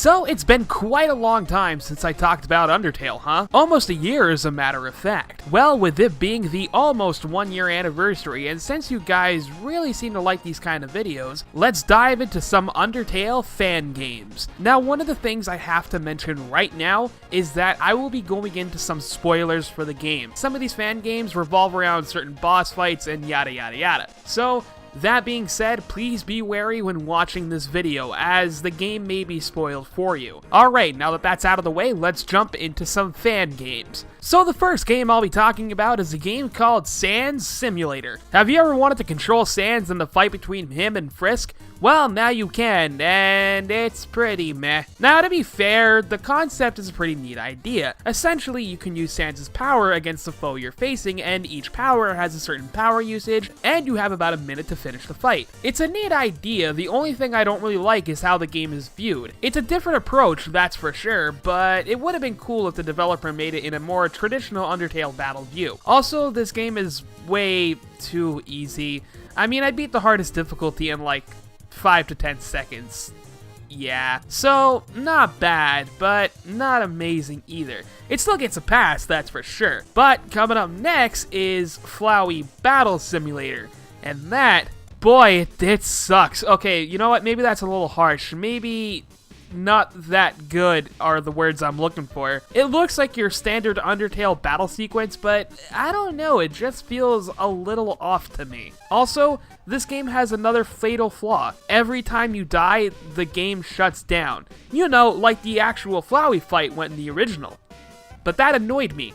So it's been quite a long time since I talked about Undertale, huh? Almost a year as a matter of fact. Well, with it being the almost 1 year anniversary, and since you guys really seem to like these kind of videos, let's dive into some Undertale fan games. Now, one of the things I have to mention right now is that I will be going into some spoilers for the game. Some of these fan games revolve around certain boss fights and yada yada yada. So, that being said, please be wary when watching this video, as the game may be spoiled for you. Alright, now that that's out of the way, let's jump into some fan games. So the first game I'll be talking about is a game called Sans Simulator. Have you ever wanted to control Sans in the fight between him and Frisk? Well, now you can, and it's pretty meh. Now, to be fair, the concept is a pretty neat idea. Essentially, you can use Sans' power against the foe you're facing, and each power has a certain power usage, and you have about a minute to finish the fight. It's a neat idea. The only thing I don't really like is how the game is viewed. It's a different approach, that's for sure, but it would have been cool if the developer made it in a more traditional Undertale battle view. Also, this game is way too easy. I mean, I beat the hardest difficulty in like 5 to 10 seconds. Yeah, so not bad, but not amazing either. It still gets a pass, that's for sure. But coming up next is Flowey Battle Simulator, and that, boy, it sucks. Okay, you know what, maybe that's a little harsh. Maybe not that good are the words I'm looking for. It looks like your standard Undertale battle sequence, but I don't know, it just feels a little off to me. Also, this game has another fatal flaw. Every time you die, the game shuts down. You know, like the actual Flowey fight went in the original. But that annoyed me.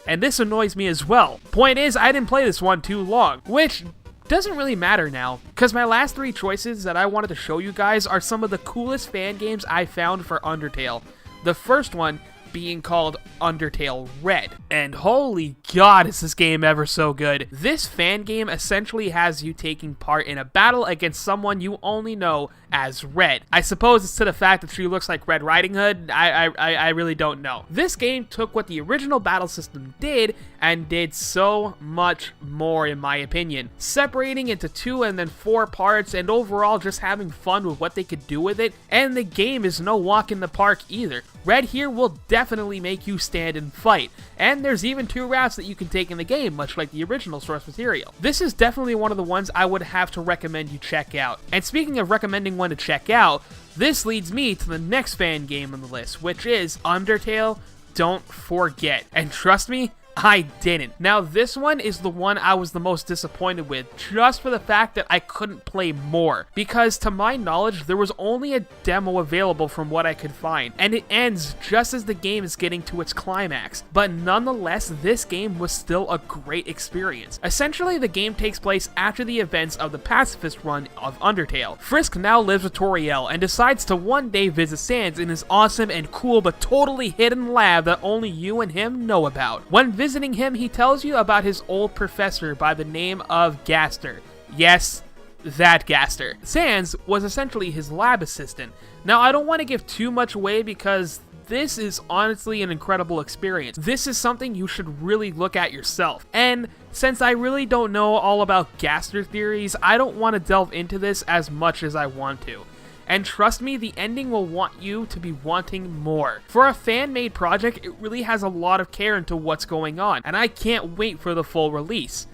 And this annoys me as well. Point is, I didn't play this one too long, which doesn't really matter now, because my last 3 choices that I wanted to show you guys are some of the coolest fan games I found for Undertale. The first one being called Undertale Red. And holy god, is this game ever so good. This fan game essentially has you taking part in a battle against someone you only know as Red. I suppose it's to the fact that she looks like Red Riding Hood. I really don't know. This game took what the original battle system did and did so much more, in my opinion. Separating into 2 and then 4 parts, and overall just having fun with what they could do with it. And the game is no walk in the park either. Red here will definitely make you stand and fight, and there's even 2 routes that you can take in the game, much like the original source material. This is definitely one of the ones I would have to recommend you check out. And speaking of recommending one to check out, this leads me to the next fan game on the list, which is Undertale Don't Forget. And trust me, I didn't. Now, this one is the one I was the most disappointed with, just for the fact that I couldn't play more. Because, to my knowledge, there was only a demo available from what I could find, and it ends just as the game is getting to its climax. But nonetheless, this game was still a great experience. Essentially, the game takes place after the events of the pacifist run of Undertale. Frisk now lives with Toriel, and decides to one day visit Sans in his awesome and cool but totally hidden lab that only you and him know about. When visiting him, he tells you about his old professor by the name of Gaster. Yes, that Gaster. Sans was essentially his lab assistant. Now, I don't want to give too much away because this is honestly an incredible experience. This is something you should really look at yourself. And since I really don't know all about Gaster theories, I don't want to delve into this as much as I want to. And trust me, the ending will want you to be wanting more. For a fan-made project, it really has a lot of care into what's going on, and I can't wait for the full release.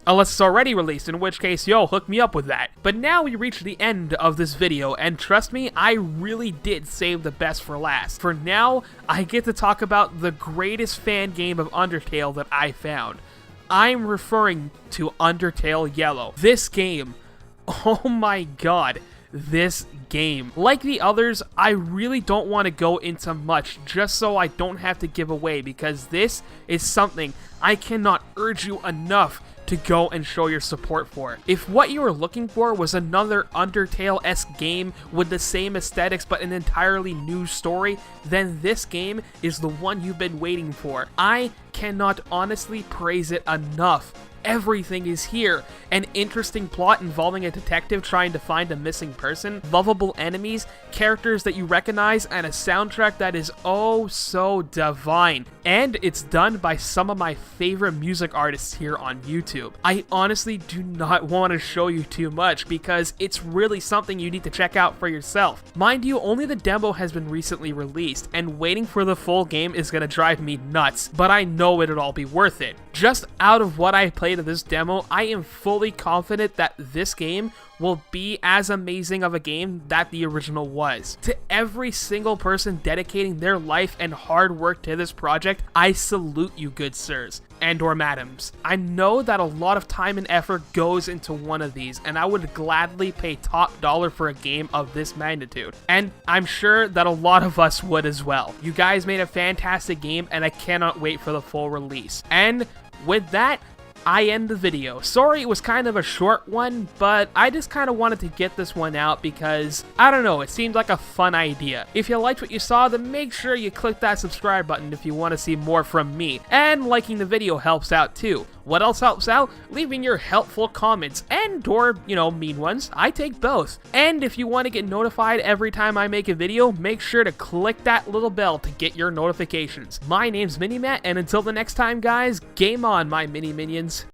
Unless it's already released, in which case, yo, hook me up with that. But now we reach the end of this video, and trust me, I really did save the best for last. For now, I get to talk about the greatest fan game of Undertale that I found. I'm referring to Undertale Yellow. This game, oh my god. This game. Like the others, I really don't want to go into much just so I don't have to give away, because this is something I cannot urge you enough to go and show your support for. If what you were looking for was another Undertale-esque game with the same aesthetics but an entirely new story, then this game is the one you've been waiting for. I cannot honestly praise it enough. Everything is here. An interesting plot involving a detective trying to find a missing person, lovable enemies, characters that you recognize, and a soundtrack that is oh so divine. And it's done by some of my favorite music artists here on YouTube. I honestly do not want to show you too much because it's really something you need to check out for yourself. Mind you, only the demo has been recently released, and waiting for the full game is gonna drive me nuts, but I know it'll all be worth it. Just out of what I played of this demo, I am fully confident that this game will be as amazing of a game that the original was. To every single person dedicating their life and hard work to this project, I salute you, good sirs and or madams. I know that a lot of time and effort goes into one of these, and I would gladly pay top dollar for a game of this magnitude. And I'm sure that a lot of us would as well. You guys made a fantastic game, and I cannot wait for the full release. And with that, I end the video. Sorry it was kind of a short one, but I just kind of wanted to get this one out because, I don't know, it seemed like a fun idea. If you liked what you saw, then make sure you click that subscribe button if you want to see more from me. And liking the video helps out too. What else helps out? Leaving your helpful comments and or, mean ones. I take both. And if you want to get notified every time I make a video, make sure to click that little bell to get your notifications. My name's Minimatt, and until the next time, guys, game on, my mini minions.